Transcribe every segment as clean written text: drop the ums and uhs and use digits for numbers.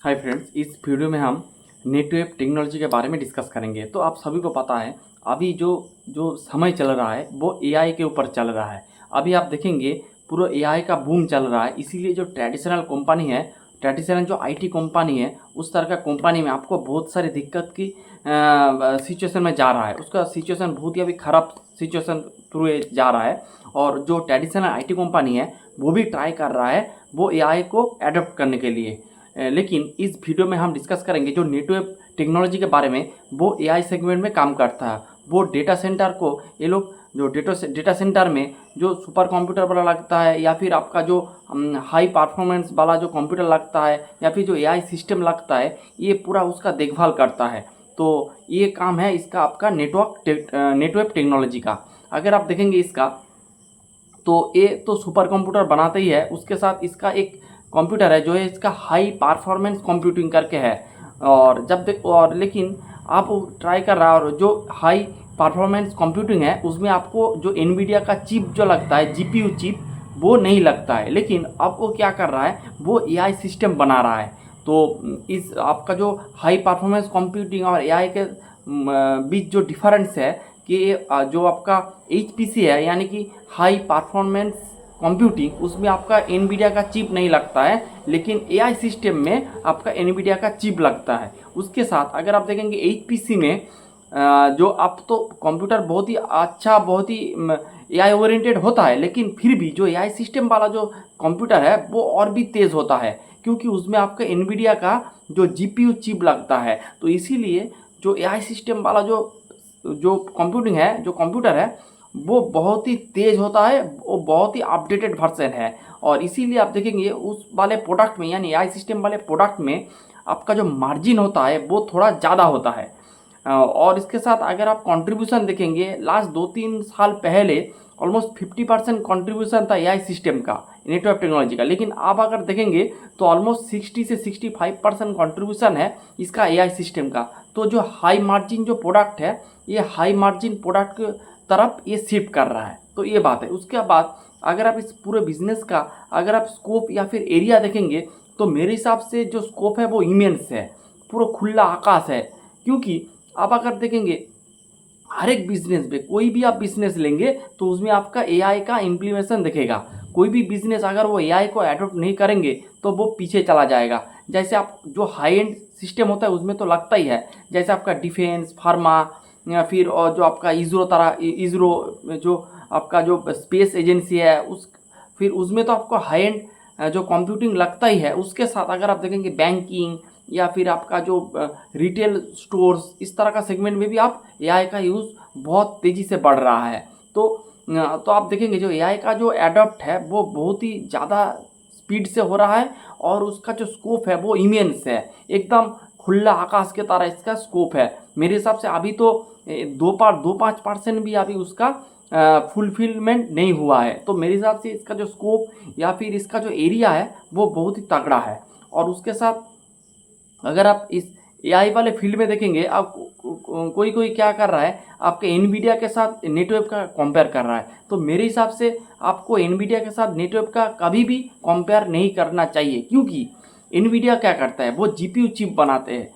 Hi friends, इस video में हम नेटवेव टेक्नोलॉजी के बारे में डिस्कस करेंगे। तो आप सभी को पता है अभी जो जो समय चल रहा है वो एआई के ऊपर चल रहा है। अभी आप देखेंगे पूरा एआई का बूम चल रहा है, इसीलिए जो ट्रेडिशनल कंपनी है, ट्रेडिशनल जो आईटी कंपनी है, उस तरह का कंपनी में आपको बहुत सारी दिक्कत की सिचुएशन में जा रहा है। उसका सिचुएशन बहुत ही अभी ख़राब सिचुएशन थ्रू जा रहा है। और जो ट्रेडिशनल आईटी कंपनी है वो भी ट्राई कर रहा है वो एआई को एडॉप्ट करने के लिए। लेकिन इस वीडियो में हम डिस्कस करेंगे जो नेटवेव टेक्नोलॉजी के बारे में। वो एआई सेगमेंट में काम करता है। वो डेटा सेंटर को ये लोग जो डेटा सेंटर में जो सुपर कंप्यूटर वाला लगता है, या फिर आपका जो हाई परफॉर्मेंस वाला जो कंप्यूटर लगता है, या फिर जो एआई सिस्टम लगता है, ये पूरा उसका देखभाल करता है। तो ये काम है इसका आपका नेटवेव टेक्नोलॉजी का। अगर आप देखेंगे इसका, तो ये तो सुपर कंप्यूटर बनाते ही है, उसके साथ इसका एक कंप्यूटर है जो है इसका हाई परफॉर्मेंस कंप्यूटिंग करके है। और लेकिन आप ट्राई कर रहा है, और जो हाई परफॉर्मेंस कंप्यूटिंग है उसमें आपको जो एनवीडिया का चिप जो लगता है, जीपीयू चिप, वो नहीं लगता है। लेकिन अब वो क्या कर रहा है, वो एआई सिस्टम बना रहा है। तो इस आपका जो हाई परफॉर्मेंस कंप्यूटिंग और एआई के बीच जो डिफरेंस है कि जो आपका HPC है, यानी कि हाई परफॉर्मेंस कंप्यूटिंग, उसमें आपका एनवीडिया का चिप नहीं लगता है, लेकिन एआई सिस्टम में आपका एनवीडिया का चिप लगता है। उसके साथ अगर आप देखेंगे HPC में जो आप तो कंप्यूटर बहुत ही अच्छा, बहुत ही एआई ओरिएंटेड होता है, लेकिन फिर भी जो एआई सिस्टम वाला जो कंप्यूटर है वो और भी तेज़ होता है, क्योंकि उसमें आपका एनवीडिया का जो जीपीयू चिप लगता है। तो इसीलिए जो एआई सिस्टम वाला जो जो कंप्यूटिंग है, जो कंप्यूटर है, वो बहुत ही तेज़ होता है, वो बहुत ही अपडेटेड वर्जन है। और इसीलिए आप देखेंगे उस वाले प्रोडक्ट में, यानी एआई सिस्टम वाले प्रोडक्ट में आपका जो मार्जिन होता है वो थोड़ा ज़्यादा होता है। और इसके साथ अगर आप कंट्रीब्यूशन देखेंगे, लास्ट 2-3 साल पहले ऑलमोस्ट 50% कंट्रीब्यूशन था एआई सिस्टम का, नेटवर्क टेक्नोलॉजी का। लेकिन आप अगर देखेंगे तो ऑलमोस्ट 60 से 65% कंट्रीब्यूशन है इसका एआई सिस्टम का। तो जो हाई मार्जिन जो प्रोडक्ट है, ये हाई मार्जिन प्रोडक्ट की तरफ ये शिफ्ट कर रहा है। तो ये बात है। उसके बाद अगर आप इस पूरे बिजनेस का अगर आप स्कोप या फिर एरिया देखेंगे, तो मेरे हिसाब से जो स्कोप है वो इमेंस है, पूरा खुला आकाश है। क्योंकि आप अगर देखेंगे हर एक बिजनेस पे, कोई भी आप बिजनेस लेंगे तो उसमें आपका एआई का इम्प्लीमेंटेशन दिखेगा। कोई भी बिजनेस अगर वो एआई को एडॉप्ट नहीं करेंगे तो वो पीछे चला जाएगा। जैसे आप जो हाई एंड सिस्टम होता है उसमें तो लगता ही है, जैसे आपका डिफेंस, फार्मा, या फिर और जो आपका इसरो जो आपका जो स्पेस एजेंसी है, उस फिर उसमें तो आपको हाई एंड जो कंप्यूटिंग लगता ही है। उसके साथ अगर आप देखेंगे बैंकिंग, या फिर आपका जो रिटेल स्टोर्स, इस तरह का सेगमेंट में भी आप एआई का यूज़ बहुत तेज़ी से बढ़ रहा है। तो आप देखेंगे जो एआई का जो एडॉप्ट है वो बहुत ही ज़्यादा स्पीड से हो रहा है, और उसका जो स्कोप है वो इमेंस है, एकदम खुला आकाश के तरह इसका स्कोप है। मेरे हिसाब से अभी तो 2-5% भी अभी उसका फुलफिलमेंट नहीं हुआ है। तो मेरे हिसाब से इसका जो स्कोप या फिर इसका जो एरिया है वो बहुत ही तगड़ा है। और उसके साथ अगर आप इस एआई वाले फील्ड में देखेंगे, आप कोई कोई क्या कर रहा है, आपके एनवीडिया के साथ नेटवेव का कंपेयर कर रहा है। तो मेरे हिसाब से आपको एनवीडिया के साथ नेटवेव का कभी भी कंपेयर नहीं करना चाहिए। क्योंकि एनवीडिया क्या करता है, वो जीपीयू चिप बनाते हैं,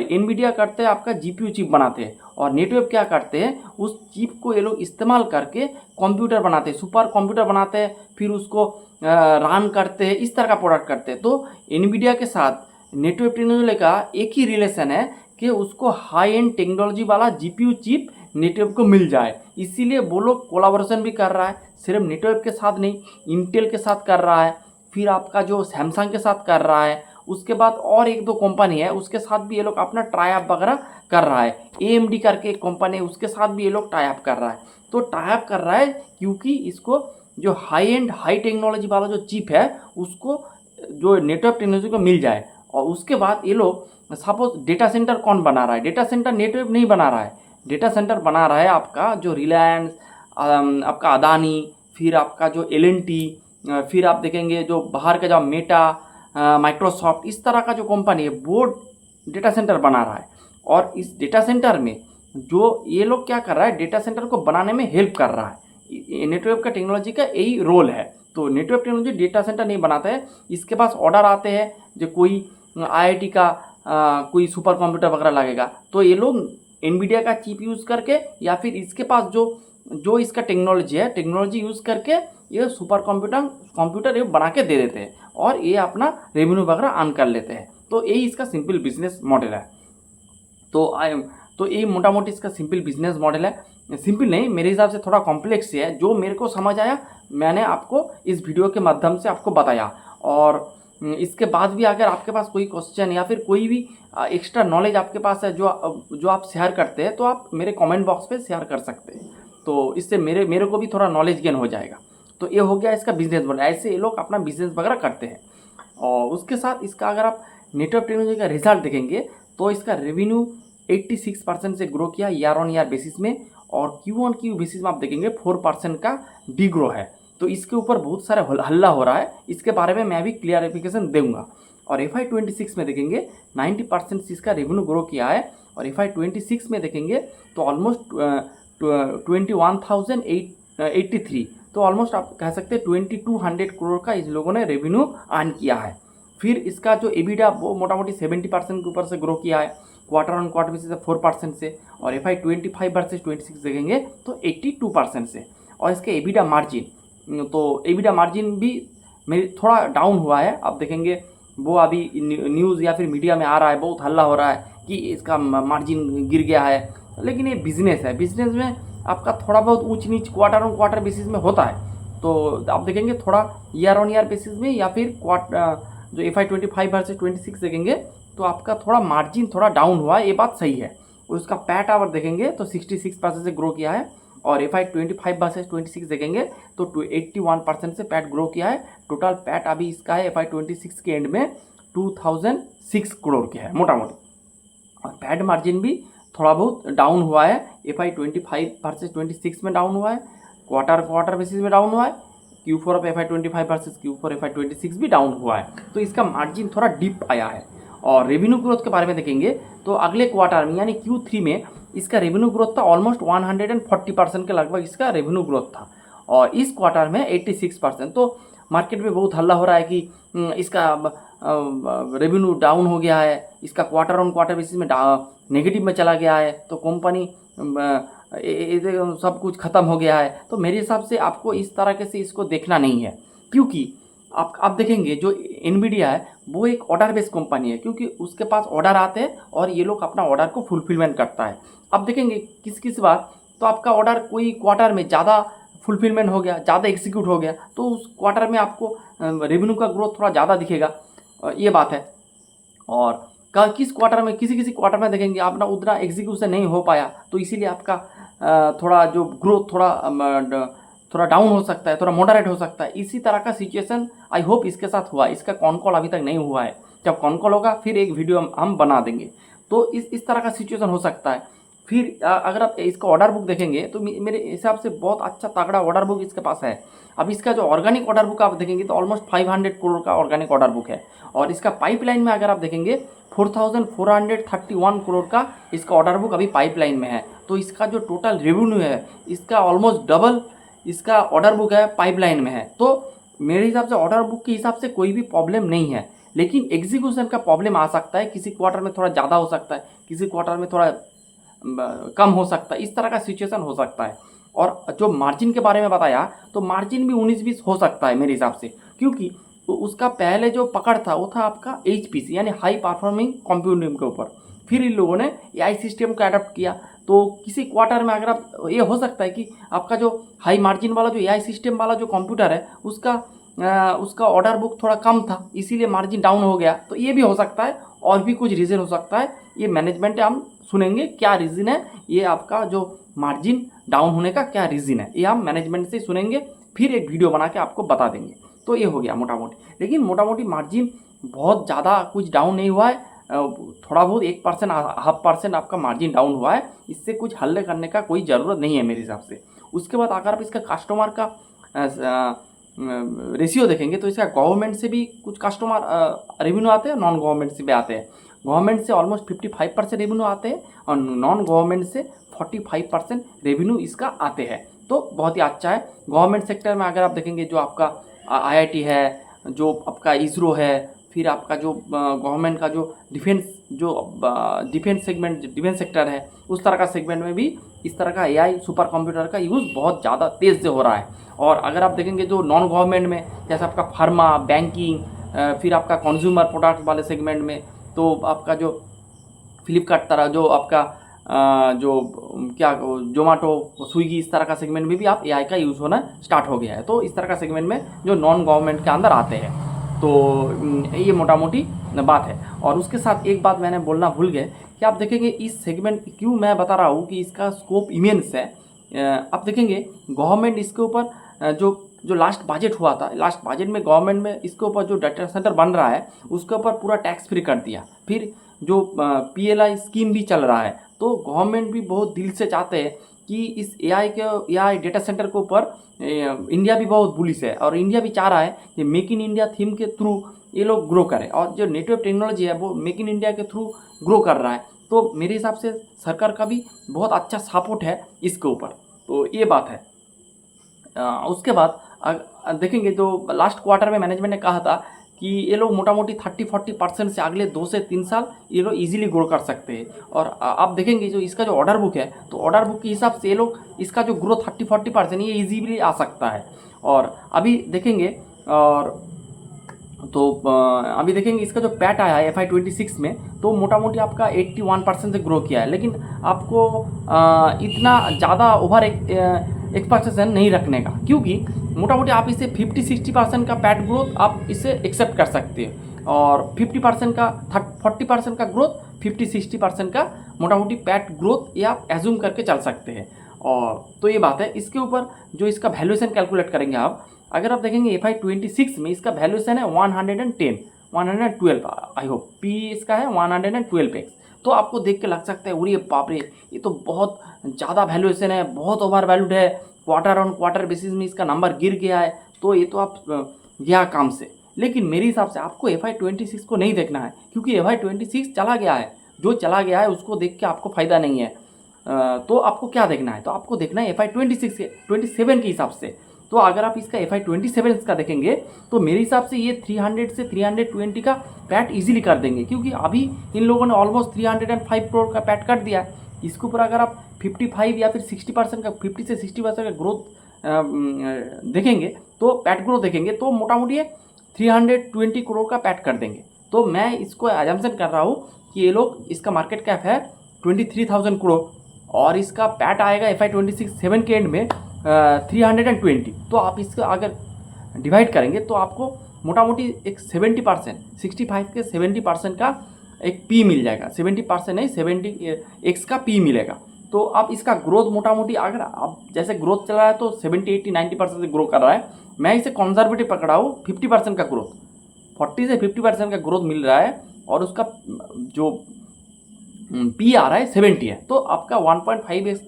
एनवीडिया करते हैं आपका जीपीयू चिप बनाते हैं, और नेटवेव क्या करते हैं, उस चिप को ये लोग इस्तेमाल करके कंप्यूटर बनाते हैं, सुपर कंप्यूटर बनाते हैं, फिर उसको रन करते हैं, इस तरह का प्रोडक्ट करते हैं। तो एनवीडिया के साथ नेटवेव टेक्नोलॉजी का एक ही रिलेशन है कि उसको हाई एंड टेक्नोलॉजी वाला जीपीयू चिप नेटवेव को मिल जाए। इसीलिए वो लोग कोलाबोरेशन भी कर रहा है, सिर्फ नेटवेव के साथ नहीं, इंटेल के साथ कर रहा है, फिर आपका जो सैमसंग के साथ कर रहा है, उसके बाद और 1-2 कंपनी है उसके साथ भी ये लोग अपना टाई अप वगैरह कर रहा है। AMD करके एक कंपनी है, उसके साथ भी ये लोग टाई अप कर रहा है। तो टाई अप कर रहा है क्योंकि इसको जो हाई एंड हाई टेक्नोलॉजी वाला जो चिप है उसको जो नेटवर्क टेक्नोलॉजी को मिल जाए। और उसके बाद ये लोग सपोज डेटा सेंटर कौन बना रहा है, डेटा सेंटर नेटवेव नहीं बना रहा है, डेटा सेंटर बना रहा है आपका जो रिलायंस, आपका अदानी, फिर आपका जो LNT, फिर आप देखेंगे जो बाहर का जो मेटा, माइक्रोसॉफ्ट, इस तरह का जो कंपनी है वो डेटा सेंटर बना रहा है। और इस डेटा सेंटर में जो ये लोग क्या कर रहा है, डेटा सेंटर को बनाने में हेल्प कर रहा है। नेटवर्क का टेक्नोलॉजी का यही रोल है। तो नेटवर्क टेक्नोलॉजी डेटा सेंटर नहीं बनाता है, इसके पास ऑर्डर आते हैं जो कोई आईआईटी का कोई सुपर कंप्यूटर वगैरह लगेगा, तो ये लोग एनवीडिया का चिप यूज़ करके या फिर इसके पास जो इसका टेक्नोलॉजी यूज़ करके ये सुपर कंप्यूटर ये बना के दे देते हैं और ये अपना रेवेन्यू वगैरह अर्न कर लेते हैं। तो यही इसका सिंपल बिजनेस मॉडल है। तो ये मोटा मोटी इसका सिंपल बिजनेस मॉडल है। सिंपल नहीं, मेरे हिसाब से थोड़ा कॉम्प्लेक्स है। जो मेरे को समझ आया मैंने आपको इस वीडियो के माध्यम से आपको बताया। और इसके बाद भी अगर आपके पास कोई क्वेश्चन या फिर कोई भी एक्स्ट्रा नॉलेज आपके पास है जो आप शेयर करते हैं, तो आप मेरे कमेंट बॉक्स पे शेयर कर सकते हैं। तो इससे मेरे को भी थोड़ा नॉलेज गेन हो जाएगा। तो ये हो गया इसका बिजनेस मॉडल। ऐसे ये लोग अपना बिजनेस वगैरह करते हैं। और उसके साथ इसका अगर आप नेटवर्क टेक्नोलॉजी का रिजल्ट देखेंगे तो इसका रेवेन्यू 86% से ग्रो किया ईयर ऑन ईयर बेसिस में, और क्यू ऑन क्यू बेसिस में आप देखेंगे 4% का डी ग्रो है। तो इसके ऊपर बहुत सारा हल्ला हो रहा है, इसके बारे में मैं भी क्लियरिफिकेशन दूंगा। और FY26 में देखेंगे 90% इसका रेवेन्यू ग्रो किया है। और FY26 में देखेंगे तो ऑलमोस्ट 21,083, तो ऑलमोस्ट आप कह सकते हैं 2200 करोड़ का इस लोगों ने रेवेन्यू अर्न किया है। फिर इसका जो एबिडा वो मोटा मोटी 70% के ऊपर से ग्रो किया है, क्वार्टर ऑन क्वार्टर बेसिस से 4% से। और FY25 वर्सेस 26 देखेंगे तो 82% से। और इसके एबिडा मार्जिन, तो एबिडा मार्जिन भी मेरी थोड़ा डाउन हुआ है। आप देखेंगे वो अभी न्यूज़ या फिर मीडिया में आ रहा है, बहुत हल्ला हो रहा है कि इसका मार्जिन गिर गया है। लेकिन ये बिजनेस है, बिजनेस में आपका थोड़ा बहुत ऊंच नीच क्वार्टर ऑन क्वार्टर बेसिस में होता है। तो आप देखेंगे थोड़ा ईयर ऑन ईयर बेसिस में या फिर जो FY25 वर्सेस 26 देखेंगे तो आपका थोड़ा मार्जिन थोड़ा डाउन हुआ है, ये बात सही है। उसका पैट आवर देखेंगे तो 66% से ग्रो किया है। और FY25 वर्सेस 26 देखेंगे तो 81% से पैट ग्रो किया है। टोटल पैट अभी इसका है FY26 के एंड में 2006 करोड़ के है मोटा मोटी। और पैट मार्जिन भी थोड़ा बहुत डाउन हुआ है, FY25 वर्सेस 26 में डाउन हुआ है, क्वार्टर बेसिस में डाउन हुआ है। Q4 of FY25 versus Q4 FY26 भी डाउन हुआ है। तो इसका मार्जिन थोड़ा डिप आया है। और रेवेन्यू ग्रोथ के बारे में देखेंगे तो अगले क्वार्टर में यानी Q3 में इसका रेवेन्यू ग्रोथ था ऑलमोस्ट 140% के लगभग इसका रेवेन्यू ग्रोथ था। और इस क्वार्टर में 86%। तो मार्केट में बहुत हल्ला हो रहा है कि इसका रेवेन्यू डाउन हो गया है, इसका क्वार्टर ऑन क्वार्टर बेसिस में नेगेटिव में चला गया है, तो कंपनी सब कुछ ख़त्म हो गया है। तो मेरे हिसाब से आपको इस तरह से इसको देखना नहीं है, क्योंकि आप देखेंगे जो एनवीडिया है वो एक ऑर्डर बेस्ड कंपनी है, क्योंकि उसके पास ऑर्डर आते हैं और ये लोग अपना ऑर्डर को फुलफिलमेंट करता है। अब देखेंगे किस बार तो आपका ऑर्डर कोई क्वार्टर में ज़्यादा फुलफिलमेंट हो गया, ज़्यादा एग्जीक्यूट हो गया, तो उस क्वार्टर में आपको रेवेन्यू का ग्रोथ थोड़ा ज़्यादा दिखेगा, ये बात है। और किस क्वार्टर में किसी क्वार्टर में देखेंगे अपना उतना एग्जीक्यूशन नहीं हो पाया, तो इसीलिए आपका थोड़ा जो ग्रोथ थोड़ा डाउन हो सकता है, थोड़ा मॉडरेट हो सकता है। इसी तरह का सिचुएशन आई होप इसके साथ हुआ। इसका कॉन कॉल अभी तक नहीं हुआ है, जब कॉन कॉल होगा फिर एक वीडियो हम बना देंगे। तो इस तरह का सिचुएशन हो सकता है। फिर अगर आप इसका ऑर्डर बुक देखेंगे तो मेरे हिसाब से बहुत अच्छा तगड़ा ऑर्डर बुक इसके पास है। अब इसका जो ऑर्गेनिक ऑर्डर बुक आप देखेंगे तो ऑलमोस्ट 500 करोड़ का ऑर्गेनिक ऑर्डर बुक है। और इसका पाइपलाइन में अगर आप देखेंगे 4431 करोड़ का इसका ऑर्डर बुक अभी पाइपलाइन में है। तो इसका जो टोटल रेवेन्यू है इसका ऑलमोस्ट डबल इसका ऑर्डर बुक है पाइपलाइन में है। तो मेरे हिसाब से ऑर्डर बुक के हिसाब से कोई भी प्रॉब्लम नहीं है, लेकिन एग्जीक्यूशन का प्रॉब्लम आ सकता है। किसी क्वार्टर में थोड़ा ज़्यादा हो सकता है, किसी क्वार्टर में थोड़ा कम हो सकता है, इस तरह का सिचुएशन हो सकता है। और जो मार्जिन के बारे में बताया तो मार्जिन भी 19-20 हो सकता है मेरे हिसाब से, क्योंकि उसका पहले जो पकड़ था वो था आपका HPC यानी हाई परफॉर्मिंग कंप्यूटिंग के ऊपर। फिर इन लोगों ने AI सिस्टम को अडॉप्ट किया। तो किसी क्वार्टर में अगर आप ये हो सकता है कि आपका जो हाई मार्जिन वाला जो AI सिस्टम वाला जो कंप्यूटर है उसका ऑर्डर बुक थोड़ा कम था, इसीलिए मार्जिन डाउन हो गया। तो ये भी हो सकता है, और भी कुछ रीज़न हो सकता है। ये मैनेजमेंट हम सुनेंगे क्या रीज़न है, ये आपका जो मार्जिन डाउन होने का क्या रीज़न है, ये हम मैनेजमेंट से सुनेंगे, फिर एक वीडियो बना के आपको बता देंगे। तो ये हो गया मोटा मोटी। लेकिन मोटा मोटी मार्जिन बहुत ज़्यादा कुछ डाउन नहीं हुआ है, थोड़ा बहुत 1% 0.5% आपका मार्जिन डाउन हुआ है। इससे कुछ हल्ले करने का कोई ज़रूरत नहीं है मेरे हिसाब से। उसके बाद अगर आप इसका कस्टमर का रेशियो देखेंगे तो इसका गवर्नमेंट से भी कुछ कस्टमर रेवेन्यू आते हैं, नॉन गवर्नमेंट से भी आते हैं। गवर्नमेंट से ऑलमोस्ट 55% रेवेन्यू आते हैं और नॉन गवर्नमेंट से 45% रेवेन्यू इसका आते हैं। तो बहुत ही अच्छा है। गवर्नमेंट सेक्टर में अगर आप देखेंगे जो आपका IIT है, जो आपका ISRO है, फिर आपका जो गवर्नमेंट का जो डिफेंस सेगमेंट, डिफेंस सेक्टर है, उस तरह का सेगमेंट में भी इस तरह का एआई सुपर कंप्यूटर का यूज़ बहुत ज़्यादा तेज़ से हो रहा है। और अगर आप देखेंगे जो नॉन गवर्नमेंट में, जैसे आपका फार्मा, बैंकिंग, फिर आपका कंज्यूमर प्रोडक्ट वाले सेगमेंट में, तो आपका जो फ्लिपकार्ट तरह जो आपका जो क्या जोमेटो, स्विगी, इस तरह का सेगमेंट में भी आप एआई का यूज़ होना स्टार्ट हो गया है। तो इस तरह का सेगमेंट में जो नॉन गवर्नमेंट के अंदर आते हैं, तो ये मोटा मोटी बात है। और उसके साथ एक बात मैंने बोलना भूल गए कि आप देखेंगे इस सेगमेंट, क्यों मैं बता रहा हूँ कि इसका स्कोप इमेंस है। आप देखेंगे गवर्नमेंट इसके ऊपर जो लास्ट बजट हुआ था, लास्ट बजट में गवर्नमेंट में इसके ऊपर जो डाटा सेंटर बन रहा है उसके ऊपर पूरा टैक्स फ्री कर दिया। फिर जो पीएलआई स्कीम भी चल रहा है, तो गवर्नमेंट भी बहुत दिल से चाहते हैं कि इस एआई डेटा सेंटर के ऊपर इंडिया भी बहुत बुलिश है, और इंडिया भी चाह रहा है कि मेक इन इंडिया थीम के थ्रू ये लोग ग्रो करें, और जो नेटवर्क टेक्नोलॉजी है वो मेक इन इंडिया के थ्रू ग्रो कर रहा है। तो मेरे हिसाब से सरकार का भी बहुत अच्छा सपोर्ट है इसके ऊपर, तो ये बात है। उसके बाद देखेंगे जो लास्ट क्वार्टर में मैनेजमेंट ने कहा था कि ये लोग मोटा मोटी 30-40% से अगले 2 से 3 साल ये लोग इजीली ग्रो कर सकते हैं। और आप देखेंगे जो इसका जो ऑर्डर बुक है, तो ऑर्डर बुक के हिसाब से ये लोग इसका जो ग्रोथ 30-40% ये इजीली आ सकता है। और अभी देखेंगे, और तो अभी देखेंगे इसका जो पैट आया है FY26 में, तो मोटा मोटी आपका 81% से ग्रो किया है। लेकिन आपको इतना ज़्यादा ओवर एक्सपेक्टेशन नहीं रखने का, क्योंकि मोटा मोटी आप इसे 50-60% का पैट ग्रोथ आप इसे एक्सेप्ट कर सकते हैं, और 50% का 40% का ग्रोथ, 50-60% का मोटा मोटी पैट ग्रोथ ये आप एज्यूम करके चल सकते हैं। और तो ये बात है। इसके ऊपर जो इसका वैल्यूएशन कैलकुलेट करेंगे आप, अगर आप देखेंगे FY26 में इसका वैल्यूएशन है 112, आई होप पी इसका है 112x। तो आपको देख के लग सकता है अरे बाप रे, ये तो बहुत ज़्यादा वैल्यूएशन है, बहुत ओवर वैल्यूड है, क्वार्टर ऑन क्वार्टर बेसिस में इसका नंबर गिर गया है, तो ये तो आप गया काम से। लेकिन मेरे हिसाब से आपको FY26 को नहीं देखना है, क्योंकि FY26 चला गया है, जो चला गया है उसको देख के आपको फ़ायदा नहीं है। तो आपको क्या देखना है, तो आपको देखना है FY27 के हिसाब से। तो अगर आप इसका FY27 का देखेंगे, तो मेरे हिसाब से ये 300 से 320 का पैट इजीली कर देंगे, क्योंकि अभी इन लोगों ने ऑलमोस्ट 305 करोड़ का पैट कर दिया। इसके ऊपर अगर आप 55 या फिर 60% का, 50 से 60% का ग्रोथ देखेंगे, तो पैट ग्रोथ देखेंगे, तो मोटा मोटी ये 320 करोड़ का पैट कर देंगे। तो मैं इसको एजम्पशन कर रहा हूँ कि ये लोग, इसका मार्केट कैप है 23,000 करोड़, और इसका पैट आएगा FY27 के एंड में 320। तो आप इसका अगर डिवाइड करेंगे तो आपको मोटा मोटी एक 70%, 65 के 70% का एक पी मिल जाएगा। 70% नहीं, 70x का पी मिलेगा। तो आप इसका ग्रोथ मोटा मोटी, अगर आप जैसे ग्रोथ चला है तो 70-80-90% से ग्रो कर रहा है। मैं इसे कंजर्वेटिव पकड़ा हूँ, 50% का ग्रोथ, 40 से 50% का ग्रोथ मिल रहा है, और उसका जो पी आ रहा है 70 है। तो आपका 1.5x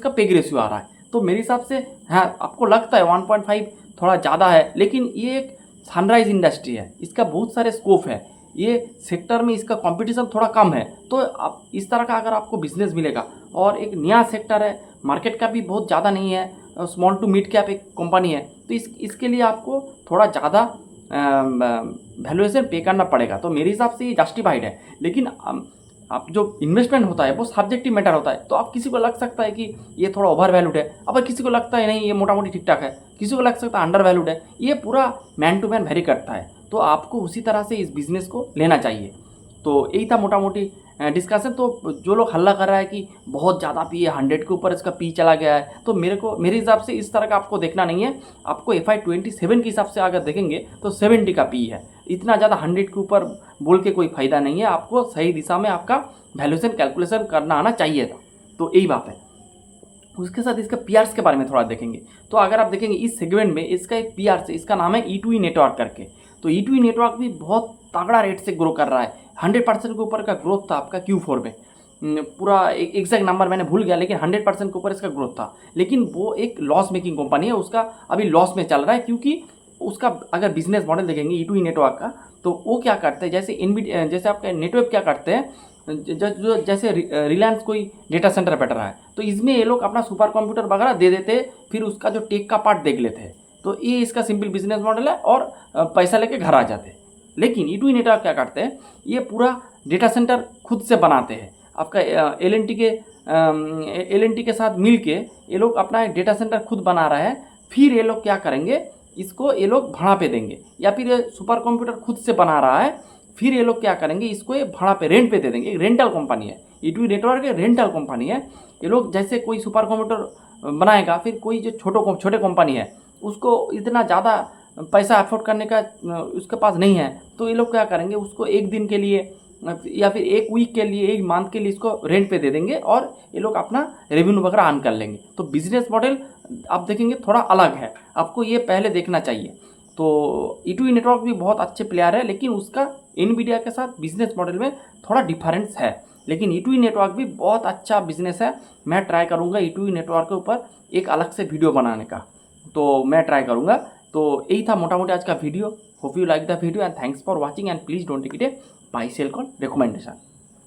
का पेग रेशियो आ रहा है। तो मेरे हिसाब से हाँ, आपको लगता है 1.5 थोड़ा ज़्यादा है, लेकिन ये एक सनराइज इंडस्ट्री है, इसका बहुत सारे स्कोप है, ये सेक्टर में इसका कंपटीशन थोड़ा कम है। तो आप इस तरह का अगर आपको बिजनेस मिलेगा, और एक नया सेक्टर है, मार्केट का भी बहुत ज़्यादा नहीं है, स्मॉल टू मिड कैप एक कंपनी है, तो इसके लिए आपको थोड़ा ज़्यादा वैल्यूएशन पे करना पड़ेगा। तो मेरे हिसाब से ये जस्टिफाइड है। लेकिन आप जो इन्वेस्टमेंट होता है वो सब्जेक्टिव मैटर होता है। तो आप किसी को लग सकता है कि ये थोड़ा ओवर वैल्यूड है, अब किसी को लगता है नहीं ये मोटा मोटी ठीक ठाक है, किसी को लग सकता है अंडर वैल्यूड है। ये पूरा मैन टू मैन वेरी करता है। तो आपको उसी तरह से इस बिज़नेस को लेना चाहिए। तो यही था मोटा मोटी डिस्कशन। तो जो लोग हल्ला कर रहा है कि बहुत ज़्यादा पी है, 100 के ऊपर इसका पी चला गया है, तो मेरे हिसाब से इस तरह का आपको देखना नहीं है। आपको FY27 के हिसाब से अगर देखेंगे तो 70 का पी है। इतना ज़्यादा 100 के ऊपर बोल के कोई फ़ायदा नहीं है। आपको सही दिशा में आपका वैल्यूएशन कैलकुलेशन करना आना चाहिए था। तो यही बात है। उसके साथ इसका पीआरस के बारे में थोड़ा देखेंगे। तो अगर आप देखेंगे इस सेगमेंट में इसका एक पीआरस है, इसका नाम है E2E नेटवर्क करके। तो E2E नेटवर्क भी बहुत तगड़ा रेट से ग्रो कर रहा है। 100% के ऊपर का ग्रोथ था आपका Q4 में। पूरा एक एग्जैक्ट नंबर मैंने भूल गया, लेकिन 100% के ऊपर इसका ग्रोथ था। लेकिन वो एक लॉस मेकिंग कंपनी है, उसका अभी लॉस में चल रहा है, क्योंकि उसका अगर बिजनेस मॉडल देखेंगे E2E नेटवर्क का, तो वो क्या करते हैं, जैसे आपका नेटवर्क क्या करते हैं, जैसे रिलायंस कोई डेटा सेंटर बैठ रहा है, तो इसमें ये लोग अपना सुपर कंप्यूटर वगैरह दे देते, फिर उसका जो टेक का पार्ट देख लेते हैं। तो ये इसका सिंपल बिजनेस मॉडल है और पैसा लेके घर आ जाते हैं। लेकिन E2E नेटवर्क क्या करते हैं, ये पूरा डेटा सेंटर खुद से बनाते हैं। आपका एल के साथ मिल के ये लोग अपना एक डेटा सेंटर खुद बना रहा है। फिर ये लोग क्या करेंगे, इसको ये लोग भाड़ा पे देंगे, या फिर ये सुपर कंप्यूटर खुद से बना रहा है, फिर ये लोग क्या करेंगे, इसको ये भाड़ा पे रेंट पे दे देंगे। एक रेंटल कंपनी है, E2E नेटवर्क एक रेंटल कंपनी है। ये लोग जैसे कोई सुपर कंप्यूटर बनाएगा, फिर कोई जो छोटे कंपनी है उसको इतना ज़्यादा पैसा अफोर्ड करने का उसके पास नहीं है, तो ये लोग क्या करेंगे, उसको एक दिन के लिए या फिर एक वीक के लिए, एक मंथ के लिए इसको रेंट पे दे देंगे और ये लोग अपना रेवेन्यू वगैरह अर्न कर लेंगे। तो बिजनेस मॉडल आप देखेंगे थोड़ा अलग है, आपको ये पहले देखना चाहिए। तो E2E नेटवर्क भी बहुत अच्छे प्लेयर है, लेकिन उसका NVIDIA के साथ बिजनेस मॉडल में थोड़ा डिफरेंस है। लेकिन E2E नेटवर्क भी बहुत अच्छा बिजनेस है। मैं ट्राई करूँगा E2E नेटवर्क के ऊपर एक अलग से वीडियो बनाने का, तो मैं ट्राई करूँगा। तो यही था मोटा मोटी आज का video. Hope you like the video and thanks for watching and please don't take it a buy sell call recommendation.